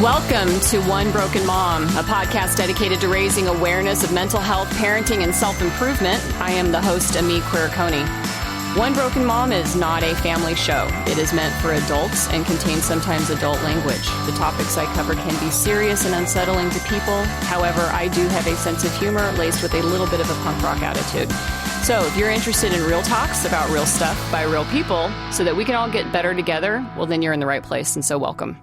Welcome to One Broken Mom, a podcast dedicated to raising awareness of mental health, parenting, and self-improvement. I am the host, Ameé Coney. One Broken Mom is not a family show. It is meant for adults and contains sometimes adult language. The topics I cover can be serious and unsettling to people. However, I do have a sense of humor laced with a little bit of a punk rock attitude. So if you're interested in real talks about real stuff by real people so that we can all get better together, well, then you're in the right place, and so welcome.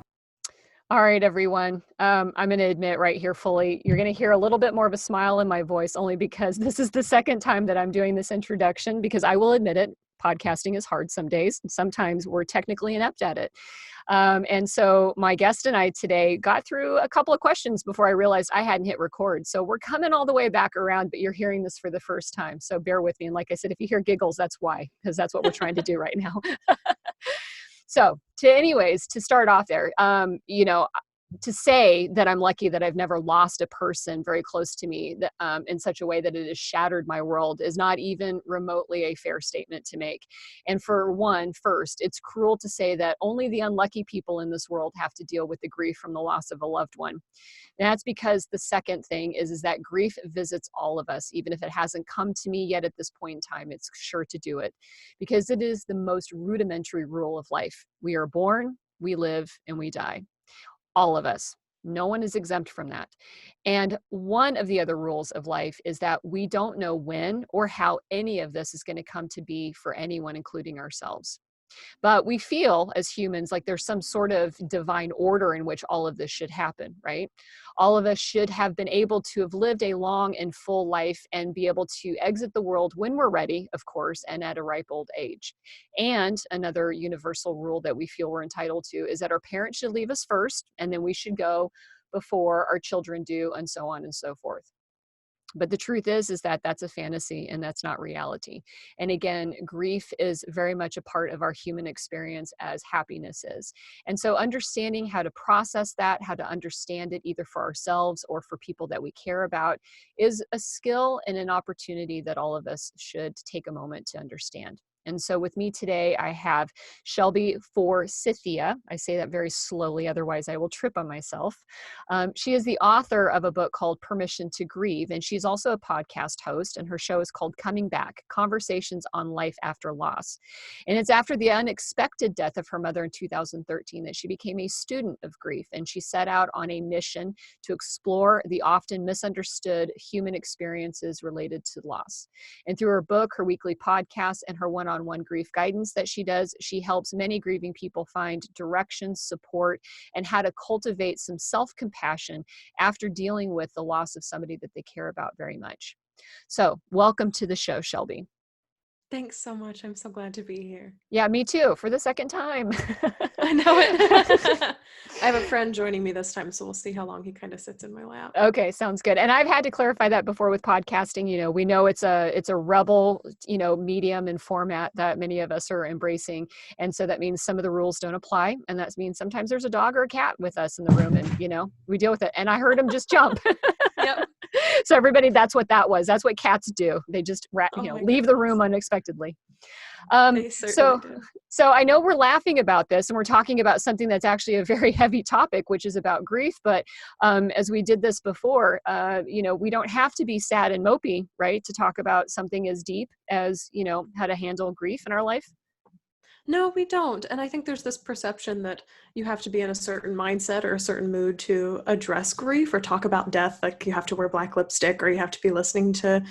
All right, everyone. I'm going to admit right here fully, you're going to hear a little bit more of a smile in my voice only because this is the second time that I'm doing this introduction, because I will admit it, podcasting is hard some days. Sometimes we're technically inept at it. And so my guest and I today got through a couple of questions before I realized I hadn't hit record. So we're coming all the way back around, but you're hearing this for the first time. So bear with me. And like I said, if you hear giggles, that's why, because that's what we're trying to do right now. So to start off there, to say that I'm lucky that I've never lost a person very close to me that, in such a way that it has shattered my world is not even remotely a fair statement to make. And first, it's cruel to say that only the unlucky people in this world have to deal with the grief from the loss of a loved one. And that's because the second thing is that grief visits all of us, even if it hasn't come to me yet at this point in time, it's sure to do it, because it is the most rudimentary rule of life. We are born, we live, and we die. All of us. No one is exempt from that. And one of the other rules of life is that we don't know when or how any of this is going to come to be for anyone, including ourselves. But we feel as humans like there's some sort of divine order in which all of this should happen, right? All of us should have been able to have lived a long and full life and be able to exit the world when we're ready, of course, and at a ripe old age. And another universal rule that we feel we're entitled to is that our parents should leave us first, and then we should go before our children do, and so on and so forth. But the truth is that that's a fantasy and that's not reality. And again, grief is very much a part of our human experience as happiness is. And so understanding how to process that, how to understand it either for ourselves or for people that we care about is a skill and an opportunity that all of us should take a moment to understand. And so with me today, I have Shelby Forsythia. I say that very slowly, otherwise I will trip on myself. She is the author of a book called Permission to Grieve, and she's also a podcast host, and her show is called Coming Back, Conversations on Life After Loss. And it's after the unexpected death of her mother in 2013 that she became a student of grief, and she set out on a mission to explore the often misunderstood human experiences related to loss. And through her book, her weekly podcast, and her one-on-one grief guidance that she does, she helps many grieving people find direction, support, and how to cultivate some self-compassion after dealing with the loss of somebody that they care about very much. So welcome to the show, Shelby. Thanks so much. I'm so glad to be here. Yeah, me too, for the second time. I know it. I have a friend joining me this time, so we'll see how long he kind of sits in my lap. Okay, sounds good. And I've had to clarify that before with podcasting. We know it's a rebel, medium and format that many of us are embracing. And so that means some of the rules don't apply. And that means sometimes there's a dog or a cat with us in the room and, we deal with it. And I heard him just jump. Yep. So everybody, that's what that was. That's what cats do. They just, leave the room unexpectedly. So I know we're laughing about this and we're talking about something that's actually a very heavy topic, which is about grief. But as we did this before, we don't have to be sad and mopey, right, to talk about something as deep as, how to handle grief in our life. No, we don't. And I think there's this perception that you have to be in a certain mindset or a certain mood to address grief or talk about death. Like you have to wear black lipstick or you have to be listening to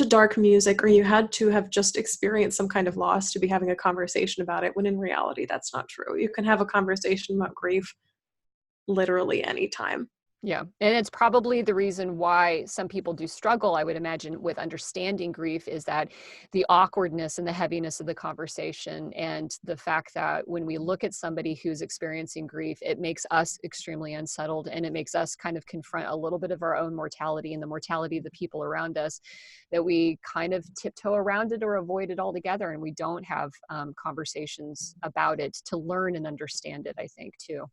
dark music or you had to have just experienced some kind of loss to be having a conversation about it, when in reality, that's not true. You can have a conversation about grief literally anytime. Yeah. And it's probably the reason why some people do struggle, I would imagine, with understanding grief is that the awkwardness and the heaviness of the conversation and the fact that when we look at somebody who's experiencing grief, it makes us extremely unsettled and it makes us kind of confront a little bit of our own mortality and the mortality of the people around us, that we kind of tiptoe around it or avoid it altogether. And we don't have conversations about it to learn and understand it, I think, too.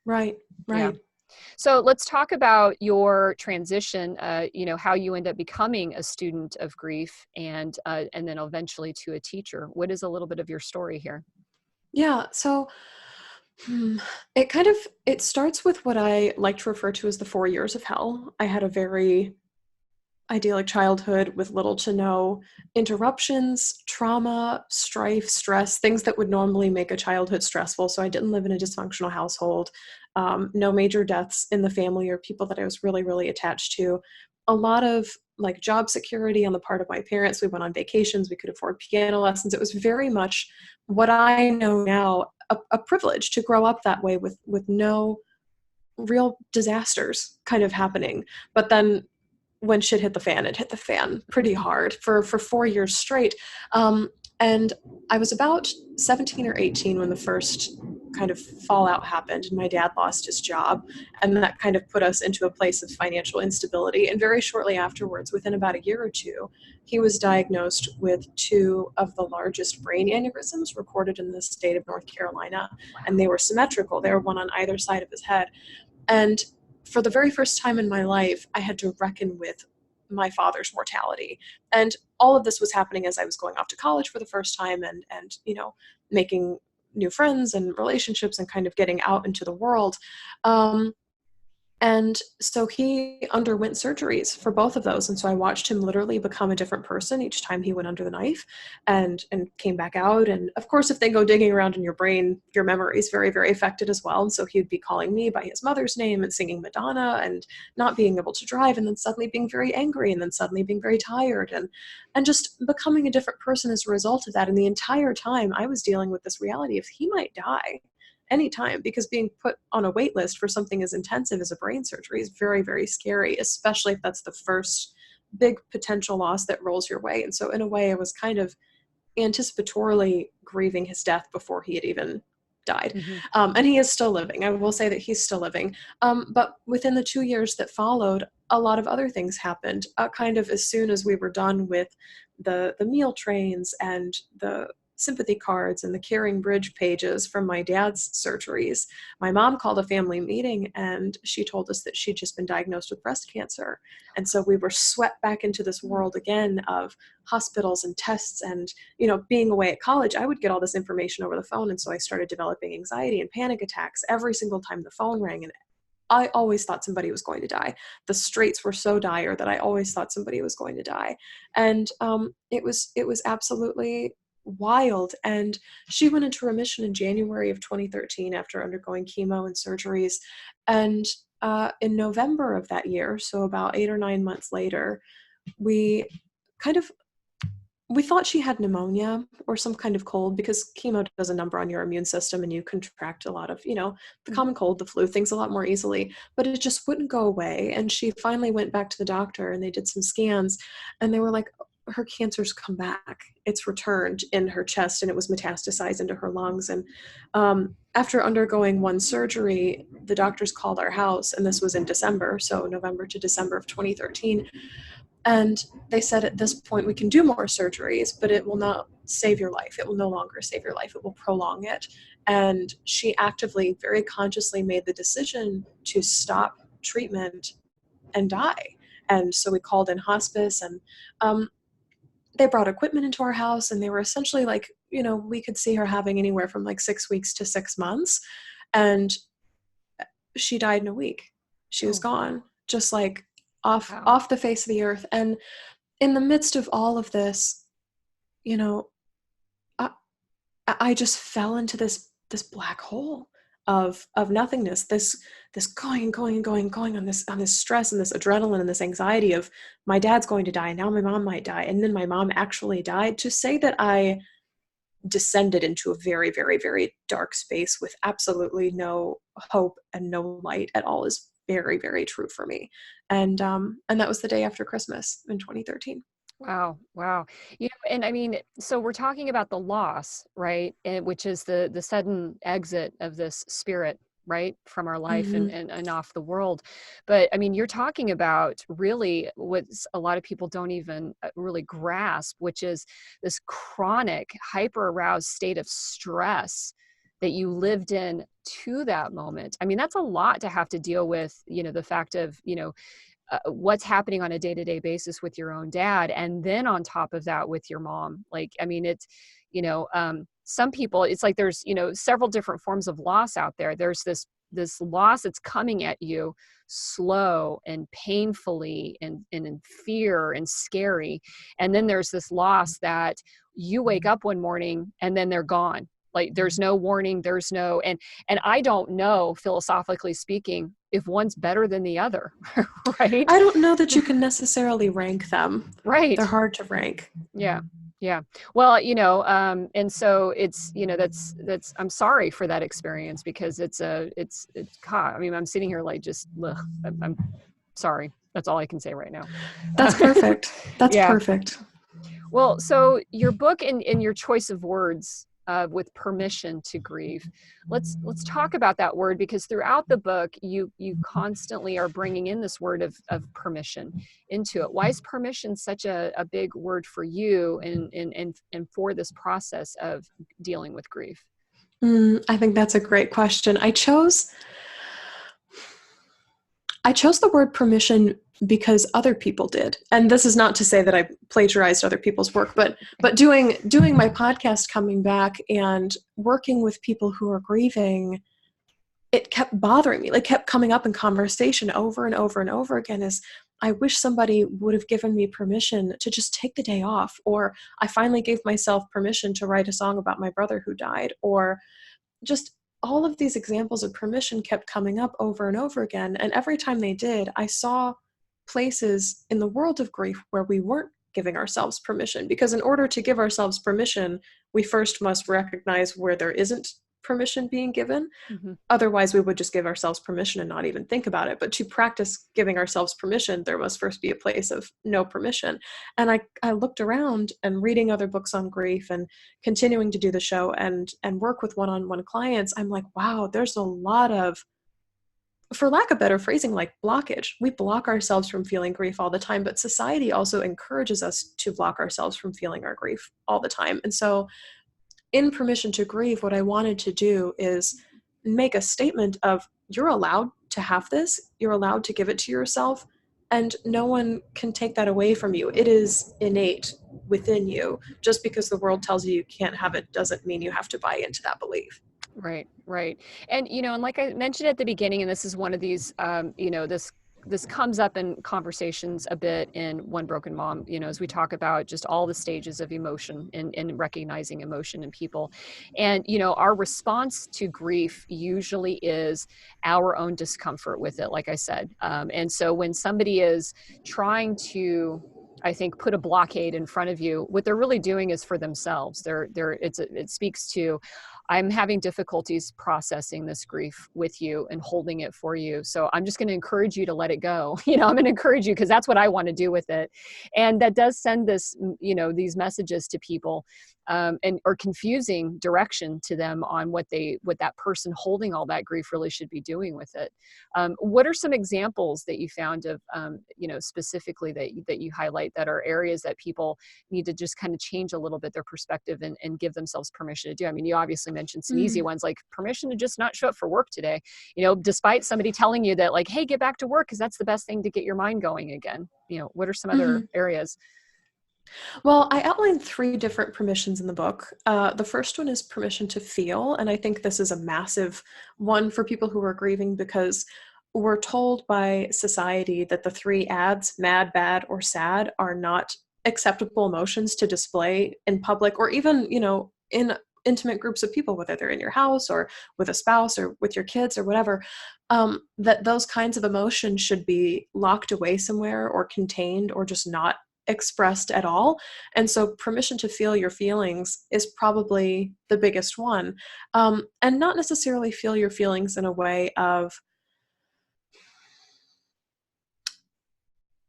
Right. Yeah. So let's talk about your transition, how you end up becoming a student of grief and then eventually to a teacher. What is a little bit of your story here? Yeah. So It starts with what I like to refer to as the 4 years of hell. I had a very idyllic childhood with little to no interruptions, trauma, strife, stress, things that would normally make a childhood stressful. So I didn't live in a dysfunctional household. No major deaths in the family or people that I was really, really attached to. A lot of like job security on the part of my parents. We went on vacations. We could afford piano lessons. It was very much what I know now, a privilege to grow up that way with no real disasters kind of happening. But then when shit hit the fan, it hit the fan pretty hard for 4 years straight. And I was about 17 or 18 when the first kind of fallout happened, and my dad lost his job. And that kind of put us into a place of financial instability. And very shortly afterwards, within about a year or two, he was diagnosed with two of the largest brain aneurysms recorded in the state of North Carolina. And they were symmetrical, they were one on either side of his head. And for the very first time in my life, I had to reckon with my father's mortality. And all of this was happening as I was going off to college for the first time and making new friends and relationships and kind of getting out into the world. And so he underwent surgeries for both of those. And so I watched him literally become a different person each time he went under the knife and came back out. And of course, if they go digging around in your brain, your memory is very, very affected as well. And so he'd be calling me by his mother's name and singing Madonna and not being able to drive, and then suddenly being very angry, and then suddenly being very tired and just becoming a different person as a result of that. And the entire time I was dealing with this reality of he might die anytime, because being put on a wait list for something as intensive as a brain surgery is very, very scary, especially if that's the first big potential loss that rolls your way. And so in a way, I was kind of anticipatorily grieving his death before he had even died. Mm-hmm. And he is still living. I will say that he's still living. But within the 2 years that followed, a lot of other things happened. Kind of as soon as we were done with the meal trains and the sympathy cards and the Caring Bridge pages from my dad's surgeries, my mom called a family meeting and she told us that she'd just been diagnosed with breast cancer. And so we were swept back into this world again of hospitals and tests and, being away at college, I would get all this information over the phone. And so I started developing anxiety and panic attacks every single time the phone rang. And I always thought somebody was going to die. The straits were so dire that I always thought somebody was going to die. And it was absolutely wild. And she went into remission in January of 2013 after undergoing chemo and surgeries. And in November of that year, so about 8 or 9 months later, we thought she had pneumonia or some kind of cold, because chemo does a number on your immune system and you contract a lot of, the common cold, the flu, things a lot more easily, but it just wouldn't go away. And she finally went back to the doctor and they did some scans and they were like, her cancer's come back. It's returned in her chest and it was metastasized into her lungs. And after undergoing one surgery, the doctors called our house, and this was in December, so November to December of 2013. And they said, at this point, we can do more surgeries, but it will not save your life. It will no longer save your life. It will prolong it. And she actively, very consciously made the decision to stop treatment and die. And so we called in hospice, and they brought equipment into our house, and they were essentially like, we could see her having anywhere from like 6 weeks to 6 months. And she died in a week. She was gone, just like off the face of the earth. And in the midst of all of this, I just fell into this black hole of nothingness, this going on this stress and this adrenaline and this anxiety of my dad's going to die, now my mom might die, and then my mom actually died. To say that I descended into a very, very, very dark space with absolutely no hope and no light at all is very, very true for me. And that was the day after Christmas in 2013. Wow. And I mean, so we're talking about the loss, right? Which is the sudden exit of this spirit, right, from our life and off the world. But I mean, you're talking about really what a lot of people don't even really grasp, which is this chronic hyper aroused state of stress that you lived in to that moment. I mean, that's a lot to have to deal with, the fact of, what's happening on a day-to-day basis with your own dad. And then on top of that with your mom, like, I mean, it's, some people, it's like there's, several different forms of loss out there. There's this loss that's coming at you slow and painfully and in fear and scary. And then there's this loss that you wake up one morning and then they're gone. Like there's no warning, and I don't know, philosophically speaking, if one's better than the other, right? I don't know that you can necessarily rank them. Right. They're hard to rank. Yeah. Yeah. Well, and so it's, that's, I'm sorry for that experience, because it's God, I mean, I'm sitting here like just, ugh, I'm sorry. That's all I can say right now. That's perfect. That's perfect. Well, so your book and your choice of words, with permission to grieve. Let's talk about that word, because throughout the book, you constantly are bringing in this word of permission into it. Why is permission such a big word for you and for this process of dealing with grief? I think that's a great question. I chose the word permission because other people did. And this is not to say that I plagiarized other people's work, but doing my podcast, coming back and working with people who are grieving, it kept bothering me. Like, kept coming up in conversation over and over and over again, is I wish somebody would have given me permission to just take the day off, or I finally gave myself permission to write a song about my brother who died, or just all of these examples of permission kept coming up over and over again. And every time they did, I saw places in the world of grief where we weren't giving ourselves permission. Because in order to give ourselves permission, we first must recognize where there isn't permission being given. Mm-hmm. Otherwise, we would just give ourselves permission and not even think about it. But to practice giving ourselves permission, there must first be a place of no permission. And I looked around, and reading other books on grief and continuing to do the show and work with one-on-one clients, I'm like, wow, there's a lot of, for lack of better phrasing, like blockage. We block ourselves from feeling grief all the time, but society also encourages us to block ourselves from feeling our grief all the time. And so in Permission to Grieve, what I wanted to do is make a statement of, you're allowed to have this, you're allowed to give it to yourself, and no one can take that away from you. It is innate within you. Just because the world tells you can't have it doesn't mean you have to buy into that belief. Right, right. And, and like I mentioned at the beginning, and this is one of these, this comes up in conversations a bit in One Broken Mom, as we talk about just all the stages of emotion and recognizing emotion in people. And, our response to grief usually is our own discomfort with it, like I said. And so when somebody is trying to, I think, put a blockade in front of you, what they're really doing is for themselves. It speaks to, I'm having difficulties processing this grief with you and holding it for you. So I'm just going to encourage you to let it go. I'm going to encourage you because that's what I want to do with it. And that does send this, these messages to people, or confusing direction to them on what that person holding all that grief really should be doing with it. What are some examples that you found of, specifically that you highlight that are areas that people need to just kind of change a little bit their perspective and give themselves permission to do? I mean, you obviously mentioned some easy ones, like permission to just not show up for work today, despite somebody telling you that, like, hey, get back to work because that's the best thing to get your mind going again. What are some other areas? Well, I outlined 3 different permissions in the book. The first one is permission to feel. And I think this is a massive one for people who are grieving, because we're told by society that the 3 ads, mad, bad, or sad, are not acceptable emotions to display in public, or even, in intimate groups of people, whether they're in your house or with a spouse or with your kids or whatever, that those kinds of emotions should be locked away somewhere or contained or just not expressed at all. And so permission to feel your feelings is probably the biggest one. And not necessarily feel your feelings in a way of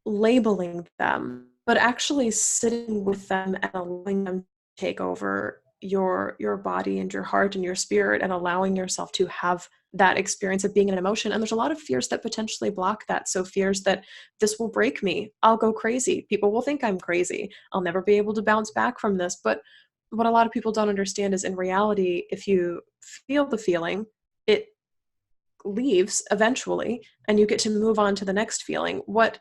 labeling them, but actually sitting with them and allowing them to take over your body and your heart and your spirit, and allowing yourself to have that experience of being an emotion. And there's a lot of fears that potentially block that. So fears that this will break me, I'll go crazy, people will think I'm crazy, I'll never be able to bounce back from this. But what a lot of people don't understand is, in reality, if you feel the feeling, it leaves eventually and you get to move on to the next feeling. What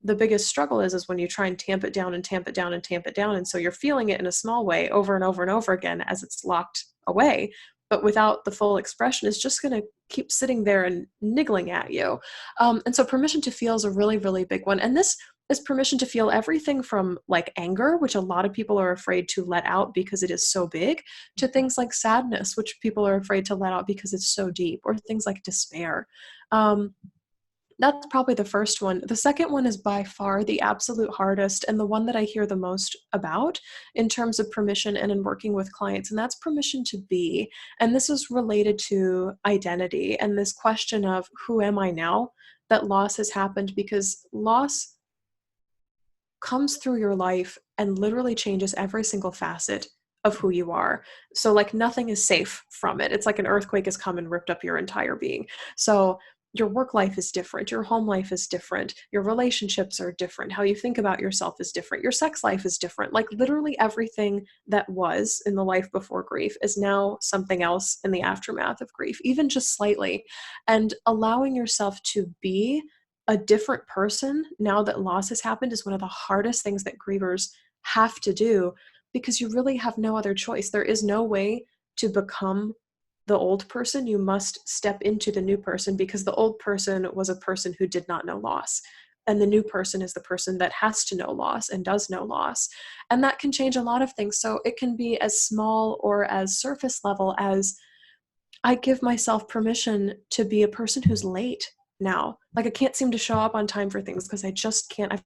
the biggest struggle is when you try and tamp it down and tamp it down and tamp it down. And so you're feeling it in a small way over and over and over again as it's locked away. But without the full expression, it's just going to keep sitting there and niggling at you. And so permission to feel is a really, really big one. And this is permission to feel everything from like anger, which a lot of people are afraid to let out because it is so big, to things like sadness, which people are afraid to let out because it's so deep, or things like despair. That's probably the first one. The second one is by far the absolute hardest, and the one that I hear the most about in terms of permission and in working with clients, and that's permission to be. And this is related to identity and this question of who am I now that loss has happened, because loss comes through your life and literally changes every single facet of who you are. So like nothing is safe from it. It's like an earthquake has come and ripped up your entire being. So your work life is different. Your home life is different. Your relationships are different. How you think about yourself is different. Your sex life is different. Like literally everything that was in the life before grief is now something else in the aftermath of grief, even just slightly. And allowing yourself to be a different person now that loss has happened is one of the hardest things that grievers have to do, because you really have no other choice. There is no way to become the old person. You must step into the new person, because the old person was a person who did not know loss. And the new person is the person that has to know loss and does know loss. And that can change a lot of things. So it can be as small or as surface level as, I give myself permission to be a person who's late now. Like I can't seem to show up on time for things because I just can't. I've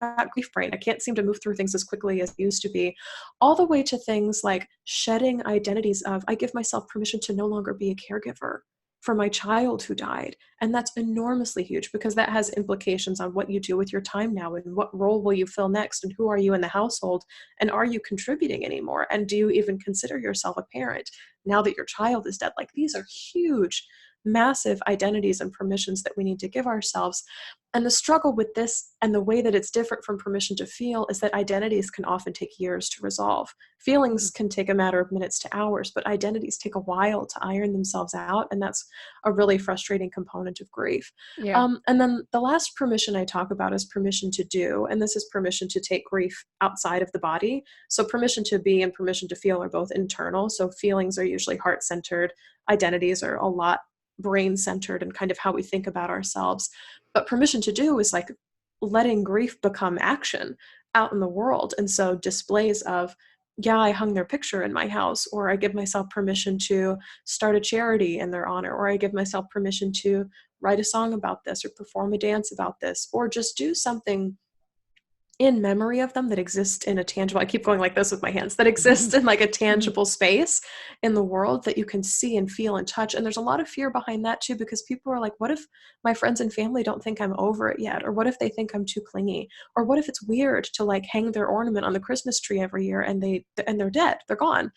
got grief brain. I can't seem to move through things as quickly as it used to be, all the way to things like shedding identities of, I give myself permission to no longer be a caregiver for my child who died. And that's enormously huge, because that has implications on what you do with your time now, and what role will you fill next, and who are you in the household, and are you contributing anymore, and do you even consider yourself a parent now that your child is dead? Like these are huge, massive identities and permissions that we need to give ourselves. And the struggle with this, and the way that it's different from permission to feel, is that identities can often take years to resolve. Feelings can take a matter of minutes to hours, but identities take a while to iron themselves out. And that's a really frustrating component of grief. Yeah. And then the last permission I talk about is permission to do. And this is permission to take grief outside of the body. So permission to be and permission to feel are both internal. So feelings are usually heart-centered. Identities are a lot brain-centered and kind of how we think about ourselves. But permission to do is like letting grief become action out in the world. And so displays of, yeah, I hung their picture in my house, or I give myself permission to start a charity in their honor, or I give myself permission to write a song about this, or perform a dance about this, or just do something in memory of them that exists in a tangible, I keep going like this with my hands, that exists in like a tangible space in the world that you can see and feel and touch. And there's a lot of fear behind that too, because people are like, what if my friends and family don't think I'm over it yet? Or what if they think I'm too clingy? Or what if it's weird to like hang their ornament on the Christmas tree every year and they're dead, they're gone.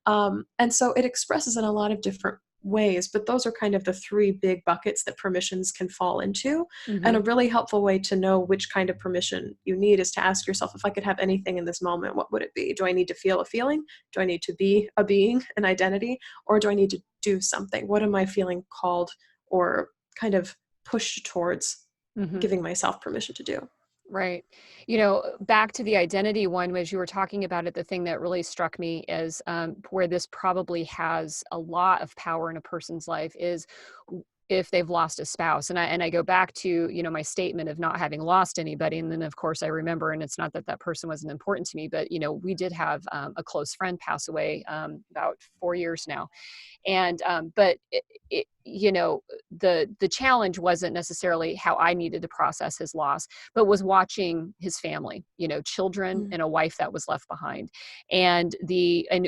And so it expresses in a lot of different ways, but those are kind of the three big buckets that permissions can fall into. And a really helpful way to know which kind of permission you need is to ask yourself, if I could have anything in this moment, what would it be? Do I need to feel a feeling? Do I need to be a being, an identity? Or do I need to do something? What am I feeling called or kind of pushed towards giving myself permission to do? Right. You know, back to the identity one, as you were talking about it, the thing that really struck me is where this probably has a lot of power in a person's life is if they've lost a spouse. And I go back to, you know, my statement of not having lost anybody. And then of course I remember, and it's not that that person wasn't important to me, but, you know, we did have a close friend pass away about 4 years now. And but you know, the challenge wasn't necessarily how I needed to process his loss, but was watching his family, you know, children and a wife that was left behind. And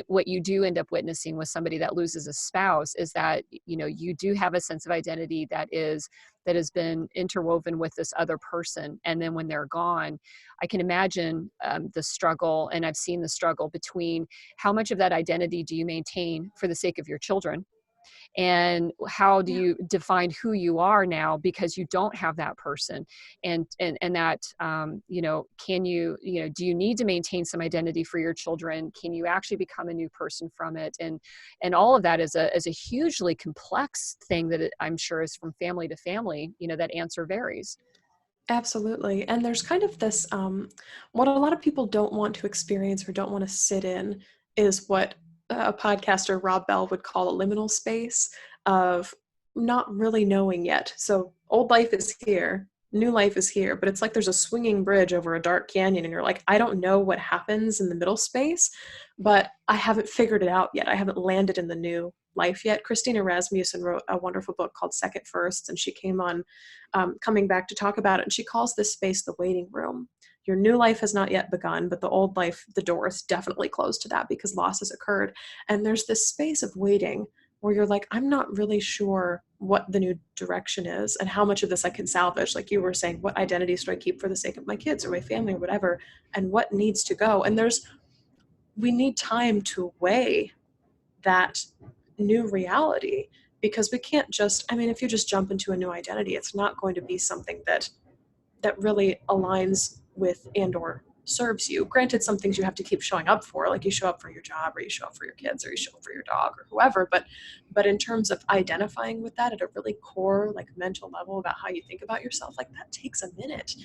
what you do end up witnessing with somebody that loses a spouse is that, you know, you do have a sense of identity that has been interwoven with this other person. And then when they're gone, I can imagine the struggle, and I've seen the struggle between how much of that identity do you maintain for the sake of your children, and how do you define who you are now because you don't have that person, and that you know, can you, you know, do you need to maintain some identity for your children? Can you actually become a new person from it? And all of that is a hugely complex thing that I'm sure is from family to family, you know, that answer varies. Absolutely. And there's kind of this, what a lot of people don't want to experience or don't want to sit in is what a podcaster, Rob Bell, would call a liminal space of not really knowing yet. So old life is here, new life is here, but it's like there's a swinging bridge over a dark canyon, and you're like, I don't know what happens in the middle space, but I haven't figured it out yet. I haven't landed in the new life yet. Christina Rasmussen wrote a wonderful book called Second First, and she came on coming back to talk about it. And she calls this space the waiting room. Your new life has not yet begun, but the old life, the door is definitely closed to that because loss has occurred. And there's this space of waiting where you're like, I'm not really sure what the new direction is and how much of this I can salvage. Like you were saying, what identities do I keep for the sake of my kids or my family or whatever, and what needs to go? And we need time to weigh that new reality, because we can't just, I mean, if you just jump into a new identity, it's not going to be something that really aligns with and or serves you. Granted, some things you have to keep showing up for, like you show up for your job or you show up for your kids or you show up for your dog or whoever, but in terms of identifying with that at a really core, like mental level about how you think about yourself, like that takes a minute.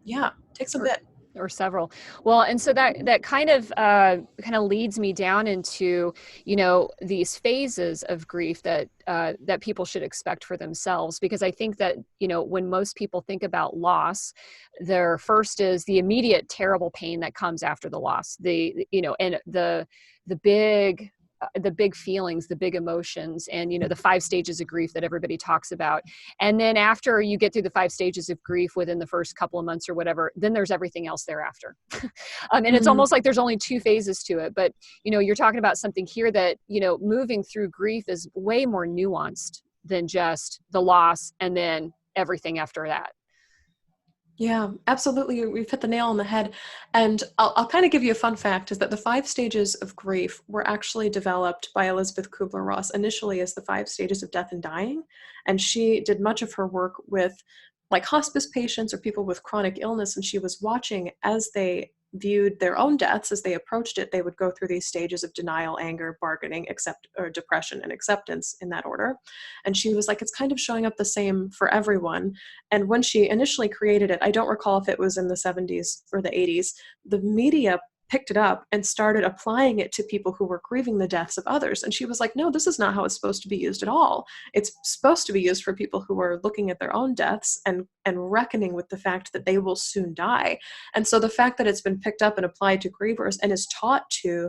Yeah, takes a bit. Or several. Well, and so that kind of leads me down into, these phases of grief that that people should expect for themselves, because I think that, when most people think about loss, their first is the immediate terrible pain that comes after the loss, and the big feelings, the big emotions, and the 5 stages of grief that everybody talks about. And then after you get through the 5 stages of grief within the first couple of months or whatever, then there's everything else thereafter. And it's almost like there's only 2 phases to it. But you're talking about something here that moving through grief is way more nuanced than just the loss and then everything after that. Yeah, absolutely. We've hit the nail on the head. And I'll kind of give you a fun fact is that the 5 stages of grief were actually developed by Elizabeth Kubler-Ross initially as the 5 stages of death and dying. And she did much of her work with like hospice patients or people with chronic illness. And she was watching as they viewed their own deaths, as they approached it, they would go through these stages of denial, anger, bargaining, or depression and acceptance in that order. And she was like, it's kind of showing up the same for everyone. And when she initially created it, I don't recall if it was in the 70s or the 80s, the media picked it up and started applying it to people who were grieving the deaths of others. And she was like, no, this is not how it's supposed to be used at all. It's supposed to be used for people who are looking at their own deaths and reckoning with the fact that they will soon die. And so the fact that it's been picked up and applied to grievers and is taught to,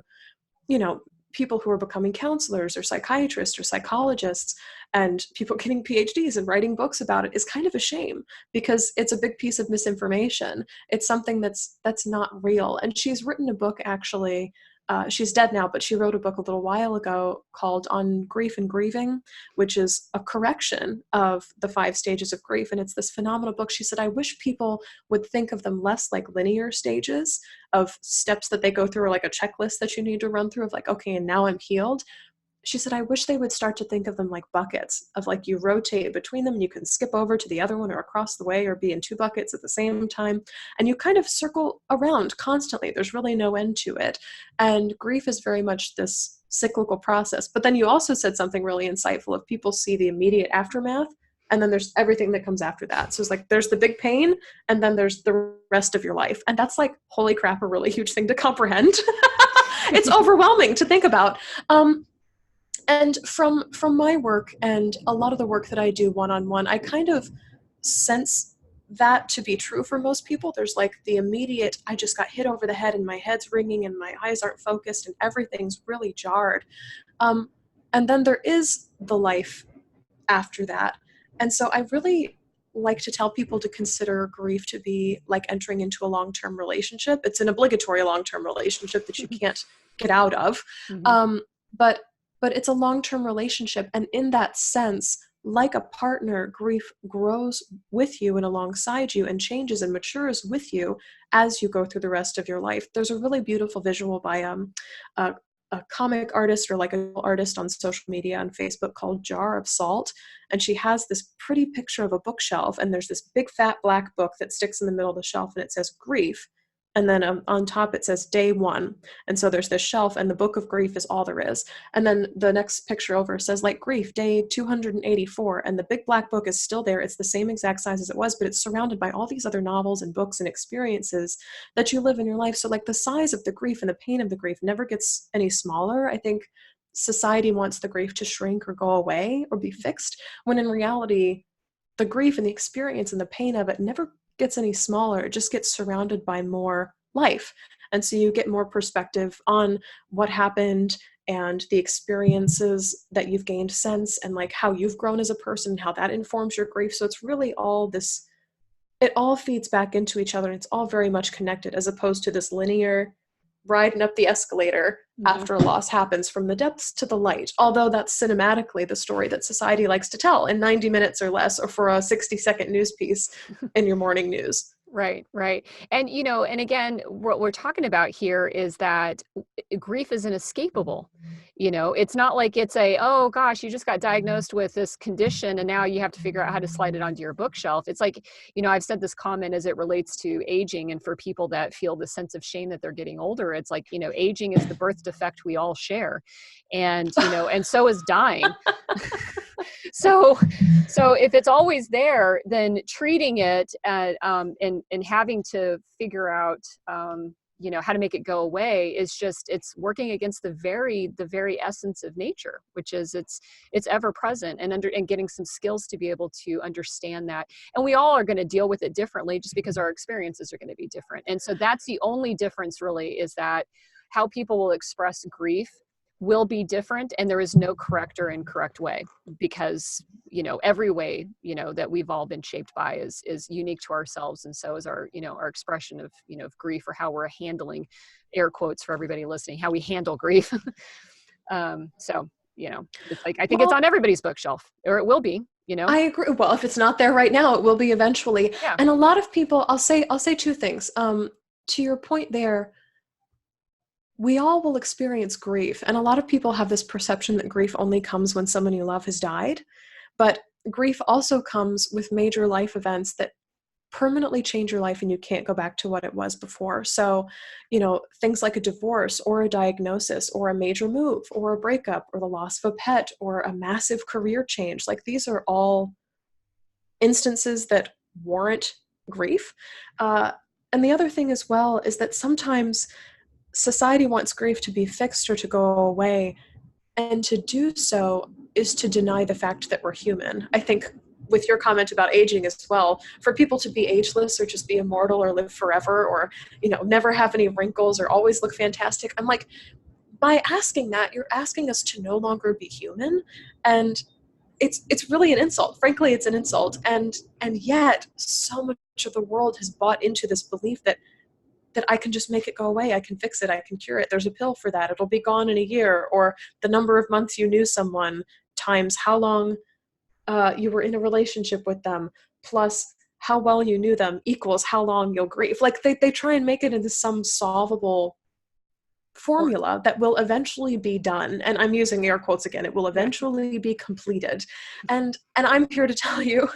people who are becoming counselors or psychiatrists or psychologists and people getting PhDs and writing books about it is kind of a shame, because it's a big piece of misinformation. It's something that's not real. And she's written a book, actually, she's dead now, but she wrote a book a little while ago called On Grief and Grieving, which is a correction of the 5 stages of grief. And it's this phenomenal book. She said, I wish people would think of them less like linear stages of steps that they go through, or like a checklist that you need to run through of like, okay, and now I'm healed. She said, I wish they would start to think of them like buckets of like you rotate between them and you can skip over to the other one or across the way or be in 2 buckets at the same time. And you kind of circle around constantly. There's really no end to it. And grief is very much this cyclical process. But then you also said something really insightful of people see the immediate aftermath and then there's everything that comes after that. So it's like, there's the big pain and then there's the rest of your life. And that's like, holy crap, a really huge thing to comprehend. It's overwhelming to think about. And from my work and a lot of the work that I do one-on-one, I kind of sense that to be true for most people. There's like the immediate, I just got hit over the head and my head's ringing and my eyes aren't focused and everything's really jarred. And then there is the life after that. And so I really like to tell people to consider grief to be like entering into a long-term relationship. It's an obligatory long-term relationship that you can't get out of. Mm-hmm. But it's a long-term relationship. And in that sense, like a partner, grief grows with you and alongside you and changes and matures with you as you go through the rest of your life. There's a really beautiful visual by a comic artist or like an artist on social media on Facebook called Jar of Salt. And she has this pretty picture of a bookshelf. And there's this big fat black book that sticks in the middle of the shelf and it says grief. And then on top it says day 1. And so there's this shelf, and the book of grief is all there is. And then the next picture over says like grief, day 284. And the big black book is still there. It's the same exact size as it was, but it's surrounded by all these other novels and books and experiences that you live in your life. So like the size of the grief and the pain of the grief never gets any smaller. I think society wants the grief to shrink or go away or be fixed, when in reality, the grief and the experience and the pain of it never gets any smaller. It just gets surrounded by more life. And so you get more perspective on what happened and the experiences that you've gained since, and like how you've grown as a person, how that informs your grief. So it's really all this, it all feeds back into each other, and it's all very much connected, as opposed to this linear riding up the escalator after a loss happens from the depths to the light. Although that's cinematically the story that society likes to tell in 90 minutes or less, or for a 60-second news piece in your morning news. Right, right. And, and again, what we're talking about here is that grief is inescapable. It's not like it's oh gosh, you just got diagnosed with this condition and now you have to figure out how to slide it onto your bookshelf. It's like, I've said this comment as it relates to aging, and for people that feel the sense of shame that they're getting older, it's like, aging is the birth defect we all share. And, and so is dying. So if it's always there, then treating it and having to figure out, how to make it go away is it's working against the very essence of nature, which is it's ever present, and getting some skills to be able to understand that. And we all are going to deal with it differently, just because our experiences are going to be different. And so that's the only difference really, is that how people will express grief will be different, and there is no correct or incorrect way, because every way that we've all been shaped by is unique to ourselves, and so is our our expression of of grief, or how we're handling, air quotes for everybody listening, how we handle grief. So it's like, I think it's on everybody's bookshelf, or it will be. I agree. Well, if it's not there right now, it will be eventually. Yeah. And a lot of people, I'll say two things. To your point there, we all will experience grief. And a lot of people have this perception that grief only comes when someone you love has died. But grief also comes with major life events that permanently change your life, and you can't go back to what it was before. So, things like a divorce or a diagnosis or a major move or a breakup or the loss of a pet or a massive career change. Like, these are all instances that warrant grief. And the other thing as well is that sometimes society wants grief to be fixed or to go away, and to do so is to deny the fact that we're human. I think with your comment about aging as well, for people to be ageless or just be immortal or live forever, or never have any wrinkles or always look fantastic, I'm like, by asking that, you're asking us to no longer be human, and it's really an insult. Frankly, it's an insult, and yet so much of the world has bought into this belief that I can just make it go away. I can fix it. I can cure it. There's a pill for that. It'll be gone in a year, or the number of months you knew someone times how long you were in a relationship with them, plus how well you knew them equals how long you'll grieve. Like they try and make it into some solvable formula that will eventually be done. And I'm using air quotes again. It will eventually be completed. And I'm here to tell you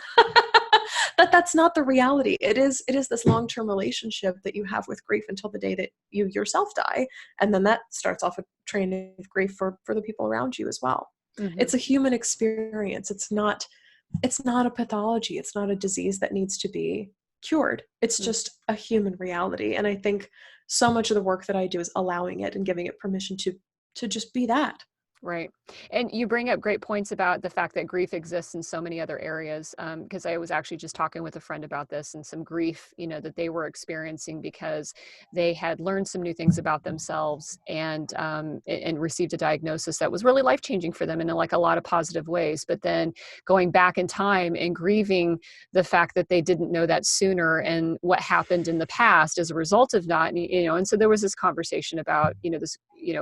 that's not the reality. It is this long-term relationship that you have with grief until the day that you yourself die. And then that starts off a train of grief for the people around you as well. Mm-hmm. It's a human experience. It's not a pathology. It's not a disease that needs to be cured. It's just a human reality. And I think so much of the work that I do is allowing it and giving it permission to just be that. Right. And you bring up great points about the fact that grief exists in so many other areas. Because I was actually just talking with a friend about this, and some grief, that they were experiencing because they had learned some new things about themselves and received a diagnosis that was really life-changing for them in like a lot of positive ways. But then going back in time and grieving the fact that they didn't know that sooner, and what happened in the past as a result of that, and so there was this conversation about, this,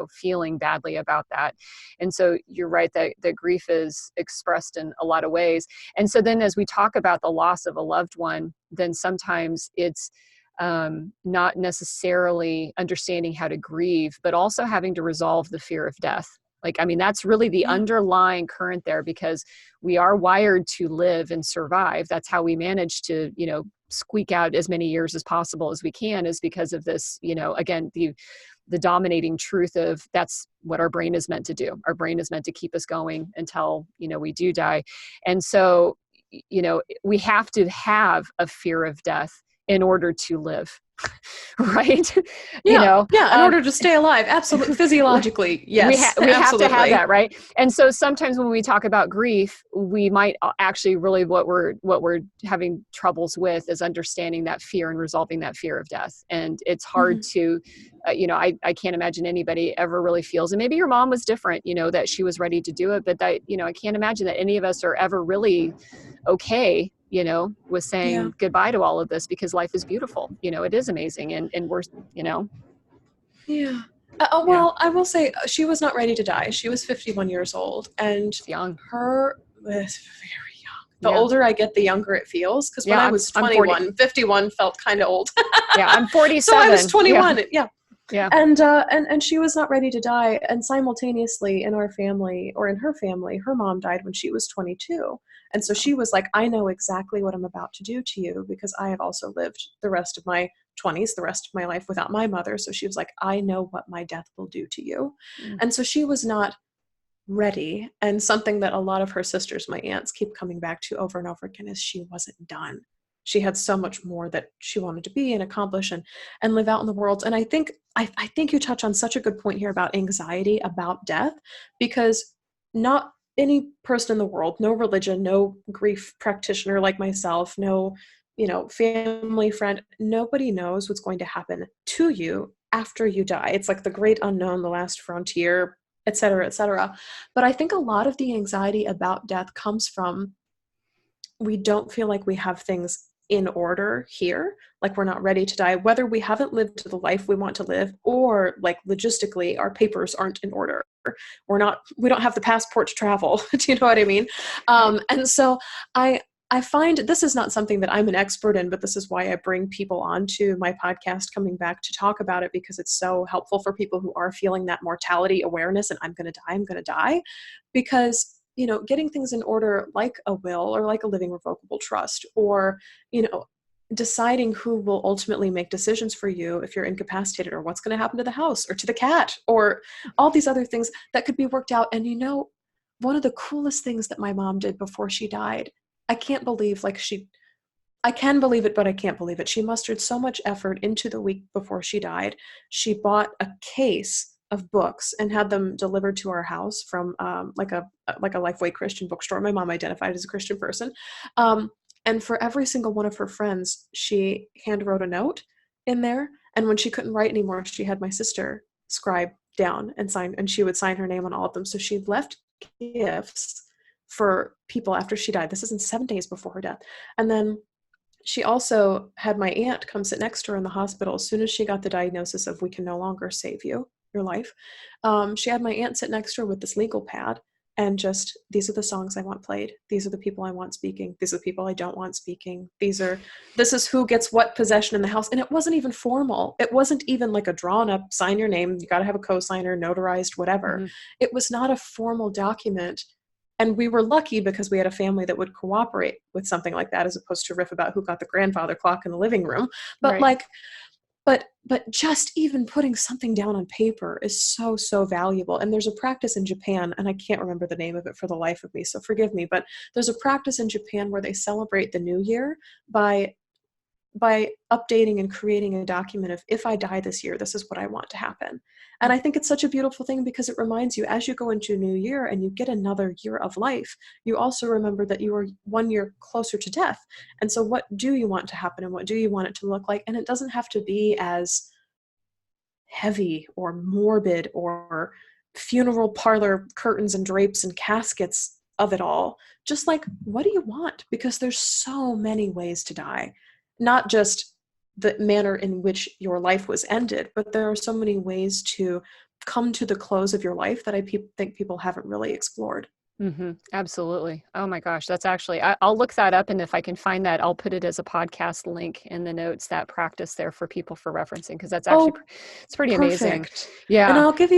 feeling badly about that. And so you're right that grief is expressed in a lot of ways. And so then as we talk about the loss of a loved one, then sometimes it's not necessarily understanding how to grieve, but also having to resolve the fear of death. That's really the underlying current there, because we are wired to live and survive. That's how we manage to, squeak out as many years as possible as we can is because of this, again, the dominating truth of that's what our brain is meant to do. Our brain is meant to keep us going until, we do die. And so, we have to have a fear of death in order to live. Right. Yeah. In order to stay alive. Absolutely. Physiologically. Yes. We have to have that. Right. And so sometimes when we talk about grief, we might actually really what we're having troubles with is understanding that fear and resolving that fear of death. And it's hard to, I can't imagine anybody ever really feels, and maybe your mom was different, that she was ready to do it, but that, I can't imagine that any of us are ever really okay, with saying goodbye to all of this, because life is beautiful. It is amazing. And we're, Yeah. Well, I will say she was not ready to die. She was 51 years old, and young. Her was very young. The older I get, the younger it feels. Because when I was 21, 51 felt kind of old. I'm 47. So I was 21. Yeah. Yeah. And she was not ready to die. And simultaneously in our family, or in her family, her mom died when she was 22. And so she was like, I know exactly what I'm about to do to you, because I have also lived the rest of my 20s, the rest of my life without my mother. So she was like, I know what my death will do to you. And so she was not ready. And something that a lot of her sisters, my aunts, keep coming back to over and over again is she wasn't done. She had so much more that she wanted to be and accomplish and live out in the world. And I think you touch on such a good point here about anxiety about death, because not any person in the world, no religion, no grief practitioner like myself, no, family friend, nobody knows what's going to happen to you after you die. It's like the great unknown, the last frontier, et cetera, et cetera. But I think a lot of the anxiety about death comes from we don't feel like we have things in order here, like we're not ready to die, whether we haven't lived the life we want to live, or like logistically our papers aren't in order. We don't have the passport to travel. Do you know what I mean? And so I find this is not something that I'm an expert in, but this is why I bring people onto my podcast coming back to talk about it, because it's so helpful for people who are feeling that mortality awareness and I'm going to die, because getting things in order, like a will or like a living revocable trust, or, deciding who will ultimately make decisions for you if you're incapacitated, or what's going to happen to the house or to the cat, or all these other things that could be worked out. And, one of the coolest things that my mom did before she died, I can't believe, I can believe it, but I can't believe it. She mustered so much effort into the week before she died. She bought a case of books and had them delivered to our house from like a Lifeway Christian bookstore. My mom identified as a Christian person. And for every single one of her friends, she hand wrote a note in there. And when she couldn't write anymore, she had my sister scribe down and sign, and she would sign her name on all of them. So she left gifts for people after she died. This is in 7 days before her death. And then she also had my aunt come sit next to her in the hospital as soon as she got the diagnosis of, we can no longer save your life. She had my aunt sit next to her with this legal pad and just, these are the songs I want played. These are the people I want speaking. These are the people I don't want speaking. This is who gets what possession in the house. And it wasn't even formal. It wasn't even like a drawn up, sign your name. You got to have a co-signer, notarized, whatever. Mm-hmm. It was not a formal document. And we were lucky because we had a family that would cooperate with something like that, as opposed to riff about who got the grandfather clock in the living room. But right. But just even putting something down on paper is so, so valuable. And there's a practice in Japan, and I can't remember the name of it for the life of me, so forgive me, but there's a practice in Japan where they celebrate the new year by updating and creating a document of, if I die this year, this is what I want to happen. And I think it's such a beautiful thing, because it reminds you, as you go into a new year and you get another year of life, you also remember that you are 1 year closer to death. And so what do you want to happen, and what do you want it to look like? And it doesn't have to be as heavy or morbid or funeral parlor curtains and drapes and caskets of it all. Just like, what do you want? Because there's so many ways to die. Not just the manner in which your life was ended, but there are so many ways to come to the close of your life that I think people haven't really explored. Mm-hmm. Absolutely. Oh my gosh. That's actually, I'll look that up. And if I can find that, I'll put it as a podcast link in the notes, that practice there for people for referencing. Cause that's actually, it's pretty perfect. Amazing. Yeah. And I'll give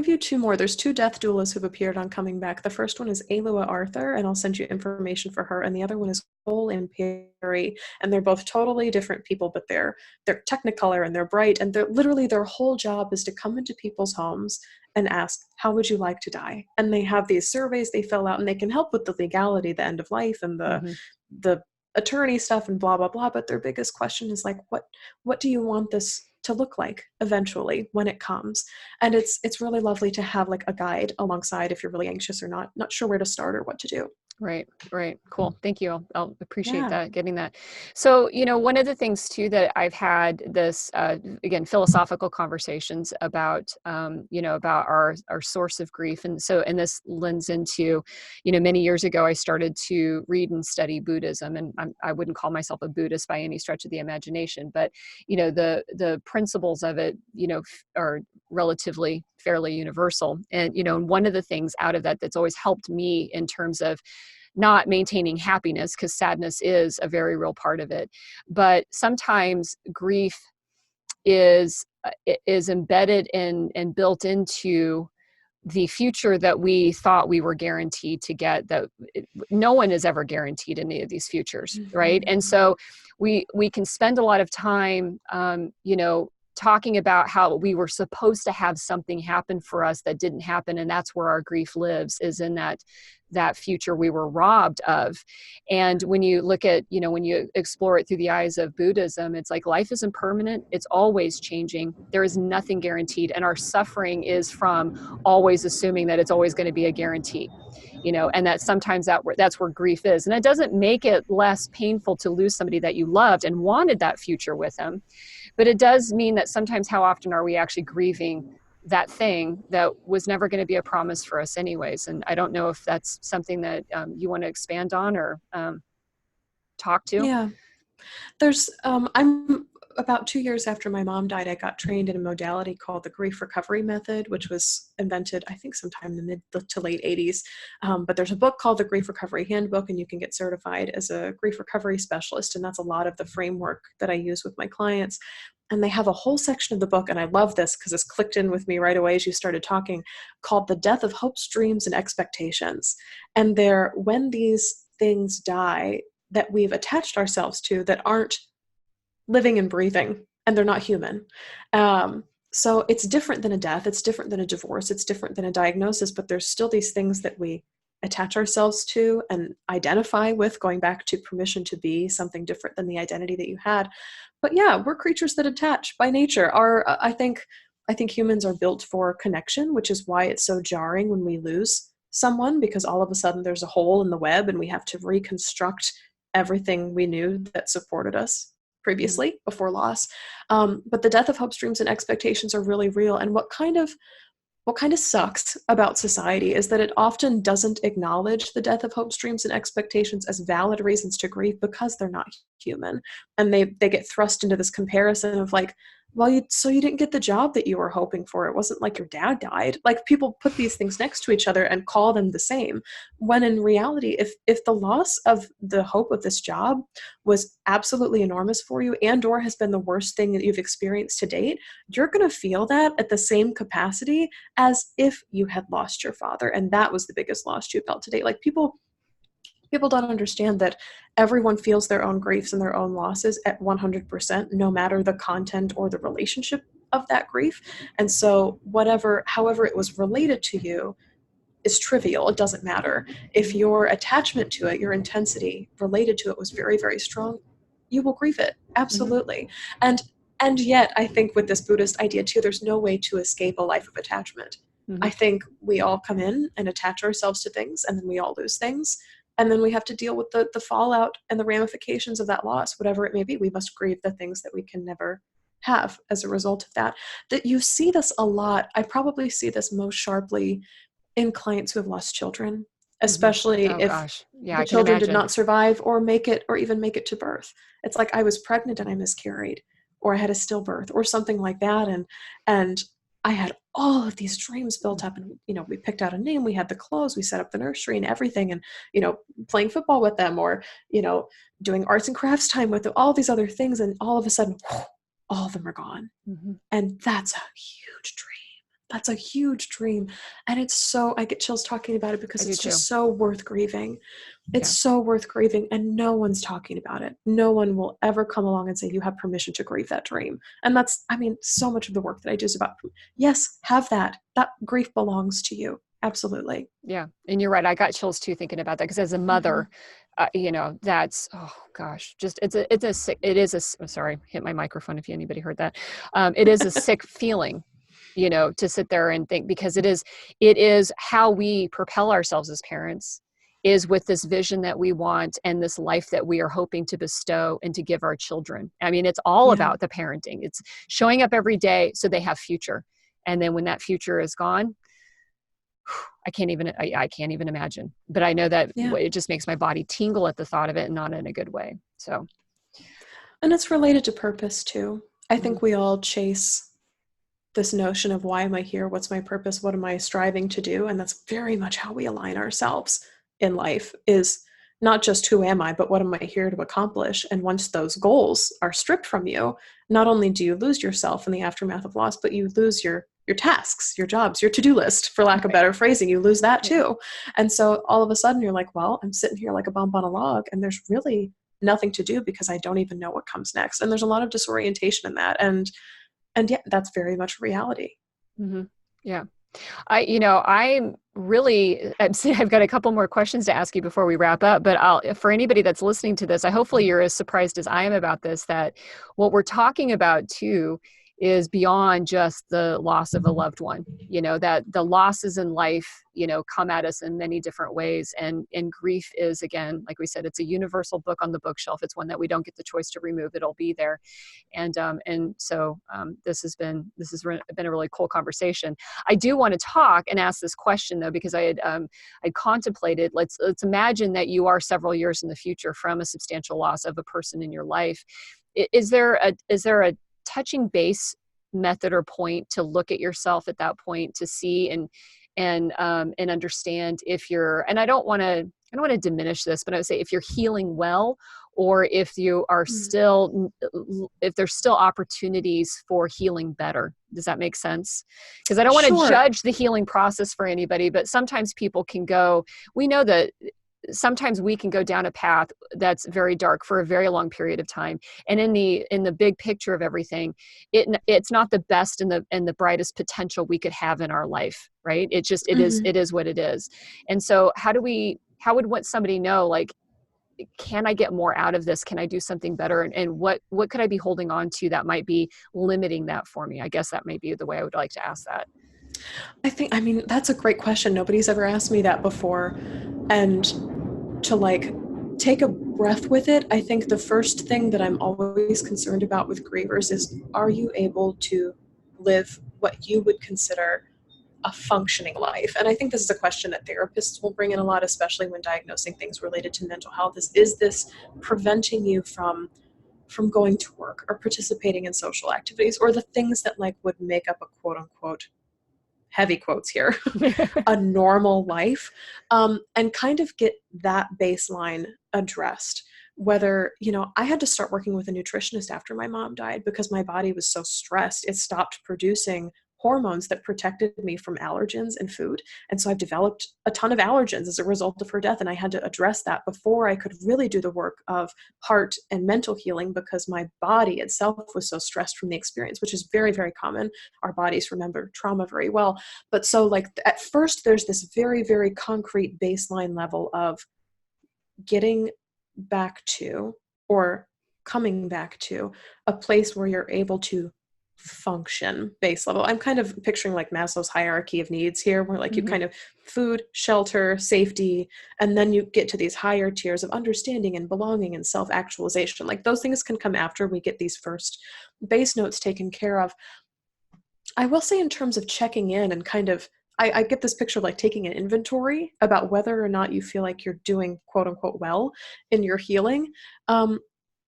you two more. There's 2 death duelists who've appeared on Coming Back. The first one is Alua Arthur, and I'll send you information for her. And the other one is and Perry, and they're both totally different people, but they're technicolor and they're bright, and they're literally, their whole job is to come into people's homes and ask, how would you like to die? And they have these surveys they fill out, and they can help with the legality, the end of life, and the attorney stuff and blah blah blah, but their biggest question is like, what do you want this to look like eventually when it comes? And it's really lovely to have like a guide alongside if you're really anxious or not sure where to start or what to do. Right. Cool. Thank you. I'll appreciate Yeah. getting that. So, one of the things too that I've had this, again, philosophical conversations about, about our source of grief. And this lends into, many years ago, I started to read and study Buddhism, and I wouldn't call myself a Buddhist by any stretch of the imagination, but, the principles of it, are relatively fairly universal. And, one of the things out of that that's always helped me in terms of not maintaining happiness, because sadness is a very real part of it. But sometimes grief is embedded in and built into the future that we thought we were guaranteed to get. That no one is ever guaranteed any of these futures, right? And so we can spend a lot of time, talking about how we were supposed to have something happen for us that didn't happen, and that's where our grief lives, is in that future we were robbed of. And when you look at, when you explore it through the eyes of Buddhism, it's like life is impermanent, it's always changing, there is nothing guaranteed, and our suffering is from always assuming that it's always going to be a guarantee. And that sometimes that's where grief is. And it doesn't make it less painful to lose somebody that you loved and wanted that future with them. But it does mean that sometimes, how often are we actually grieving that thing that was never going to be a promise for us anyways? And I don't know if that's something that you want to expand on or talk to. Yeah. There's, I'm about 2 years after my mom died, I got trained in a modality called the grief recovery method, which was invented, I think, sometime in the mid to late 80s. But there's a book called the Grief Recovery Handbook, and you can get certified as a grief recovery specialist. And that's a lot of the framework that I use with my clients. And they have a whole section of the book, and I love this because it's clicked in with me right away as you started talking, called The Death of Hopes, Dreams, and Expectations. And they're when these things die that we've attached ourselves to that aren't living and breathing, and they're not human. So it's different than a death. It's different than a divorce. It's different than a diagnosis, but there's still these things that we attach ourselves to and identify with, going back to permission to be something different than the identity that you had. But yeah, we're creatures that attach by nature. I think humans are built for connection, which is why it's so jarring when we lose someone, because all of a sudden there's a hole in the web and we have to reconstruct everything we knew that supported us previously before loss. But the death of hopes, dreams, and expectations are really real. And what kind of sucks about society is that it often doesn't acknowledge the death of hopes, dreams, and expectations as valid reasons to grieve because they're not human. And they get thrust into this comparison of like, well, you didn't get the job that you were hoping for. It wasn't like your dad died. Like, people put these things next to each other and call them the same. When in reality, if the loss of the hope of this job was absolutely enormous for you and or has been the worst thing that you've experienced to date, you're going to feel that at the same capacity as if you had lost your father and that was the biggest loss you felt to date. Like, people don't understand that everyone feels their own griefs and their own losses at 100%, no matter the content or the relationship of that grief. And so however it was related to you is trivial. It doesn't matter. If your attachment to it, your intensity related to it was very, very strong, you will grieve it. Absolutely. And yet, I think with this Buddhist idea too, there's no way to escape a life of attachment. I think we all come in and attach ourselves to things, and then we all lose things. And then we have to deal with the fallout and the ramifications of that loss, whatever it may be. We must grieve the things that we can never have as a result of that. That you see this a lot. I probably see this most sharply in clients who have lost children, especially if the children did not survive or even make it to birth. It's like, I was pregnant and I miscarried, or I had a stillbirth or something like that. And I had all of these dreams built up, and, we picked out a name, we had the clothes, we set up the nursery and everything, and, playing football with them, or, doing arts and crafts time with them, all these other things. And all of a sudden, all of them are gone. And that's a huge dream. That's a huge dream. And it's so, I get chills talking about it because I do it's too. just so worth grieving. It's Yeah. so worth grieving, and no one's talking about it. No one will ever come along and say, you have permission to grieve that dream. And that's, I mean, so much of the work that I do is about, yes, have that. That grief belongs to you. Absolutely. Yeah. And you're right. I got chills too thinking about that because as a Mm-hmm. mother, that's, oh gosh, just it's a sick, it is a, sorry, hit my microphone if anybody heard that. It is a sick feeling, to sit there and think, because it is how we propel ourselves as parents, is with this vision that we want and this life that we are hoping to bestow and to give our children. I mean, it's all Yeah. about the parenting. It's showing up every day so they have future. And then when that future is gone, I can't even imagine, but I know that Yeah. it just makes my body tingle at the thought of it, and not in a good way. So, And it's related to purpose too. I mhm. think we all chase this notion of, why am I here? What's my purpose? What am I striving to do? And that's very much how we align ourselves in life, is not just who am I, but what am I here to accomplish? And once those goals are stripped from you, not only do you lose yourself in the aftermath of loss, but you lose your tasks, your jobs, your to-do list, for lack of Right. better phrasing. You lose that Yeah. too. And so all of a sudden you're like, well, I'm sitting here like a bump on a log, and there's really nothing to do because I don't even know what comes next. And there's a lot of disorientation in that. And yeah, that's very much reality. Hmm. Yeah. I'm really, I've got a couple more questions to ask you before we wrap up, but for anybody that's listening to this, hopefully you're as surprised as I am about this, that what we're talking about too is beyond just the loss of a loved one, that the losses in life, come at us in many different ways. And grief is, again, like we said, it's a universal book on the bookshelf. It's one that we don't get the choice to remove. It'll be there. And so this has been a really cool conversation. I do want to talk and ask this question though, because I contemplated, let's imagine that you are several years in the future from a substantial loss of a person in your life. Is there a touching base method or point to look at yourself at that point, to see and understand if you're, and I don't want to diminish this, but I would say if you're healing well, or if you are Mm. still, if there's still opportunities for healing better. Does that make sense? Because I don't want to Sure. judge the healing process for anybody, but sometimes people can go, we know that sometimes we can go down a path that's very dark for a very long period of time. And in the big picture of everything, it's not the best and the brightest potential we could have in our life, right? Mhm. It is what it is. And so how would somebody know, like, can I get more out of this? Can I do something better? And what could I be holding on to that might be limiting that for me? I guess that may be the way I would like to ask that. I mean, that's a great question. Nobody's ever asked me that before. And to like take a breath with it, I think the first thing that I'm always concerned about with grievers is, are you able to live what you would consider a functioning life? And I think this is a question that therapists will bring in a lot, especially when diagnosing things related to mental health, is this preventing you from going to work or participating in social activities, or the things that like would make up a quote unquote, heavy quotes here, a normal life, and kind of get that baseline addressed. Whether, I had to start working with a nutritionist after my mom died because my body was so stressed. It stopped producing hormones that protected me from allergens in food. And so I've developed a ton of allergens as a result of her death. And I had to address that before I could really do the work of heart and mental healing, because my body itself was so stressed from the experience, which is very, very common. Our bodies remember trauma very well. But so like at first there's this very, very concrete baseline level of getting back to, or coming back to, a place where you're able to function base level. I'm kind of picturing like Maslow's hierarchy of needs here, where like you Mhm. kind of food, shelter, safety, and then you get to these higher tiers of understanding and belonging and self-actualization. Like those things can come after we get these first base notes taken care of. I will say, in terms of checking in and kind of, I get this picture of like taking an inventory about whether or not you feel like you're doing quote unquote well in your healing. Um,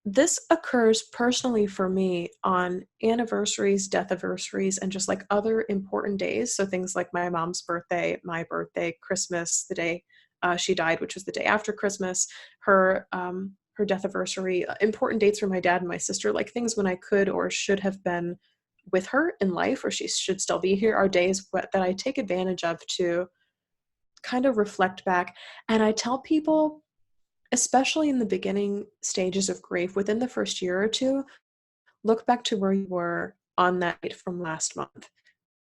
this occurs personally for me on anniversaries, death anniversaries, and just like other important days. So things like my mom's birthday, my birthday, Christmas, the day she died, which was the day after Christmas, her death anniversary, important dates for my dad and my sister, like things when I could or should have been with her in life, or she should still be here, are days that I take advantage of to kind of reflect back. And I tell people, especially in the beginning stages of grief, within the first year or two, look back to where you were on that night from last month.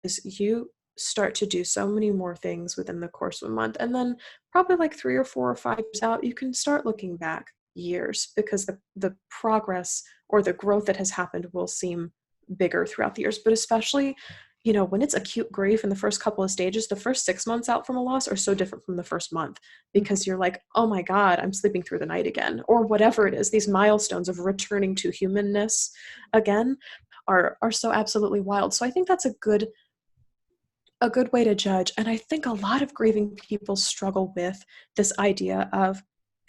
Is you start to do so many more things within the course of a month. And then probably like 3 or 4 or 5 years out, you can start looking back years, because the progress or the growth that has happened will seem bigger throughout the years. But especially, when it's acute grief in the first couple of stages, the first 6 months out from a loss are so different from the first month, because you're like, oh my God, I'm sleeping through the night again, or whatever it is. These milestones of returning to humanness again are so absolutely wild. So I think that's a good way to judge. And I think a lot of grieving people struggle with this idea of,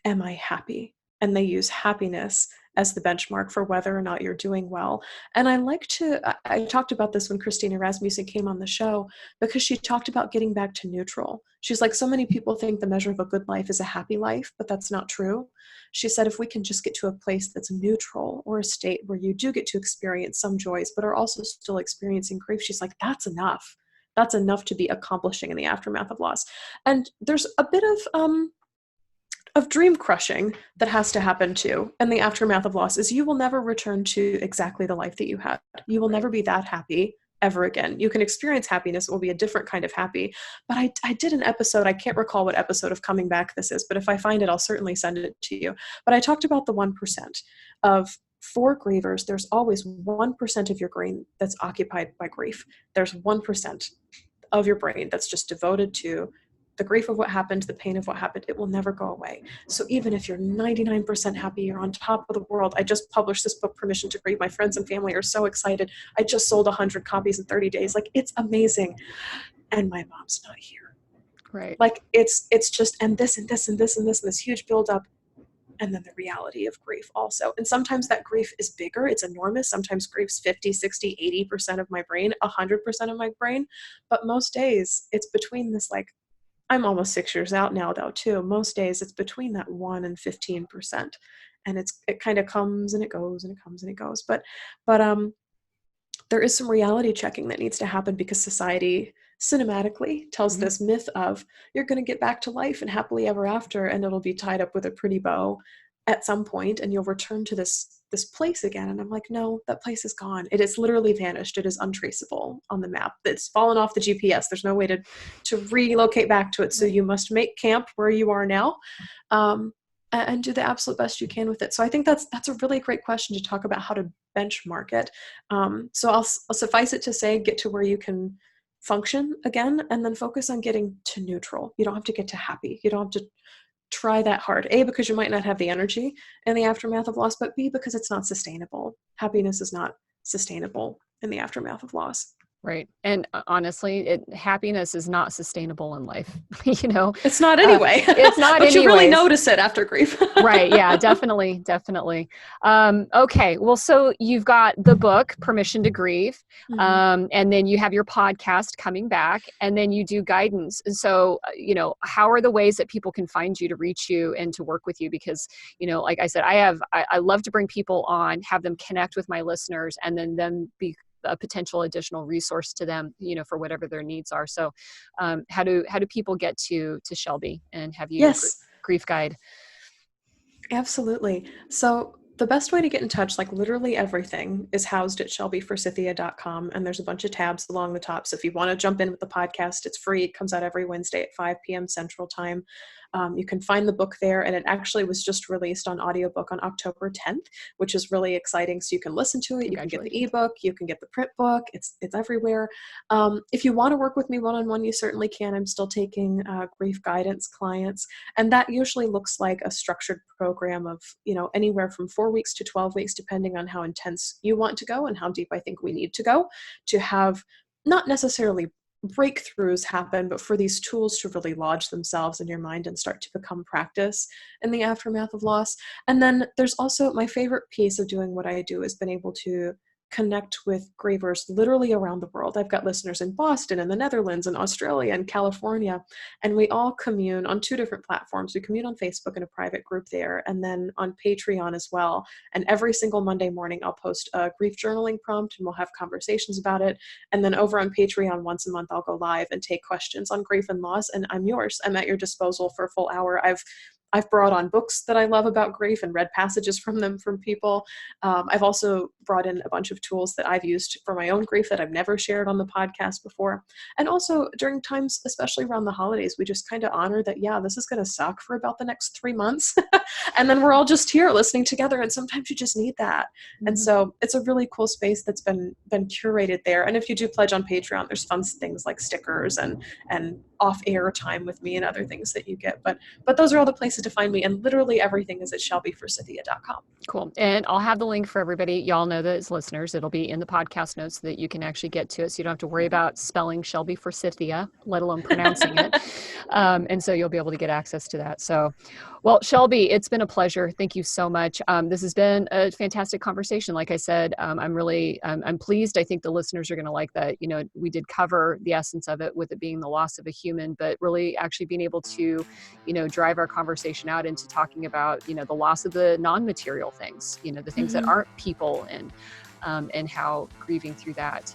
am I happy? And they use happiness as the benchmark for whether or not you're doing well. And I talked about this when Christina Rasmussen came on the show, because she talked about getting back to neutral. She's like, so many people think the measure of a good life is a happy life, but that's not true. She said, if we can just get to a place that's neutral, or a state where you do get to experience some joys, but are also still experiencing grief, she's like, that's enough. That's enough to be accomplishing in the aftermath of loss. And there's a bit of dream crushing that has to happen too in the aftermath of loss. Is you will never return to exactly the life that you had. You will never be that happy ever again. You can experience happiness. It will be a different kind of happy. But I did an episode, I can't recall what episode of Coming Back this is, but if I find it, I'll certainly send it to you. But I talked about the 1% of, for grievers, there's always 1% of your brain that's occupied by grief. There's 1% of your brain that's just devoted to the grief of what happened, the pain of what happened. It will never go away. So even if you're 99% happy, you're on top of the world. I just published this book, Permission to Grieve. My friends and family are so excited. I just sold 100 copies in 30 days. Like, it's amazing. And my mom's not here. Right. Like, it's just, and this and this and this and this and this huge buildup. And then the reality of grief also. And sometimes that grief is bigger. It's enormous. Sometimes grief's 50, 60, 80% of my brain, 100% of my brain. But most days it's between this, like, I'm almost 6 years out now though too. Most days it's between that 1 and 15%. And it kind of comes and it goes and it comes and it goes. But there is some reality checking that needs to happen, because society cinematically tells this myth of, you're going to get back to life and happily ever after, and it'll be tied up with a pretty bow at some point, and you'll return to this place again. And I'm like, no, that place is gone. It is literally vanished. It is untraceable on the map. It's fallen off the GPS. There's no way to relocate back to it. So you must make camp where you are now, and do the absolute best you can with it. So I think that's a really great question to talk about, how to benchmark it. So I'll suffice it to say, get to where you can function again, and then focus on getting to neutral. You don't have to get to happy. You don't have to try that hard. A, because you might not have the energy in the aftermath of loss, but B, because it's not sustainable. Happiness is not sustainable in the aftermath of loss. Right. And honestly, happiness is not sustainable in life. It's not anyway. It's not but you really notice it after grief. Right. Yeah, definitely. Okay. Well, so you've got the book, Permission to Grieve. And then you have your podcast, Coming Back, and then you do guidance. And so, how are the ways that people can find you, to reach you and to work with you? Because, like I said, I love to bring people on, have them connect with my listeners, and then them be a potential additional resource to them, for whatever their needs are. So how do people get to Shelby and have you grief guide? Absolutely. So the best way to get in touch, like literally everything, is housed at shelbyforsythia.com. And there's a bunch of tabs along the top. So if you want to jump in with the podcast, it's free. It comes out every Wednesday at 5 p.m. Central Time. You can find the book there, and it actually was just released on audiobook on October 10th, which is really exciting. So you can listen to it. You can get the ebook. You can get the print book. It's everywhere. If you want to work with me one-on-one, you certainly can. I'm still taking grief guidance clients, and that usually looks like a structured program of anywhere from 4 weeks to 12 weeks, depending on how intense you want to go and how deep I think we need to go to have not necessarily breakthroughs happen, but for these tools to really lodge themselves in your mind and start to become practice in the aftermath of loss. And then there's also my favorite piece of doing what I do, has been able to connect with grievers literally around the world. I've got listeners in Boston and the Netherlands and Australia and California, and we all commune on 2 different platforms. We commune on Facebook in a private group there, and then on Patreon as well. And every single Monday morning, I'll post a grief journaling prompt and we'll have conversations about it. And then over on Patreon, once a month, I'll go live and take questions on grief and loss. And I'm yours. I'm at your disposal for a full hour. I've brought on books that I love about grief and read passages from them from people. I've also brought in a bunch of tools that I've used for my own grief that I've never shared on the podcast before. And also during times, especially around the holidays, we just kind of honor that, yeah, this is going to suck for about the next 3 months. And then we're all just here listening together. And sometimes you just need that. Mm-hmm. And so it's a really cool space that's been curated there. And if you do pledge on Patreon, there's fun things like stickers and off-air time with me and other things that you get. But those are all the places to find me, and literally everything is at shelbyforsythia.com. Cool. And I'll have the link for everybody. Y'all know that as listeners, it'll be in the podcast notes so that you can actually get to it. So you don't have to worry about spelling Shelby Forsythia, let alone pronouncing it. And so you'll be able to get access to that. So, well, Shelby, it's been a pleasure. Thank you so much. This has been a fantastic conversation. Like I said, I'm pleased. I think the listeners are going to like that. You know, we did cover the essence of it with it being the loss of a human, but really actually being able to, you know, drive our conversation out into talking about, you know, the loss of the non-material things, you know, the things that aren't people, and how grieving through that,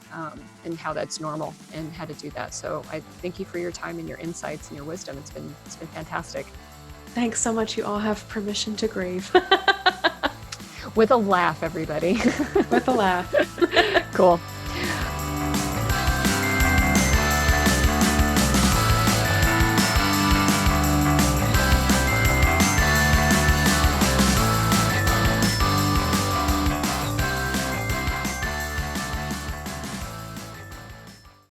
and how that's normal and how to do that. So I thank you for your time and your insights and your wisdom. It's been fantastic. Thanks so much. You all have permission to grieve. With a laugh, everybody. With a laugh. Cool.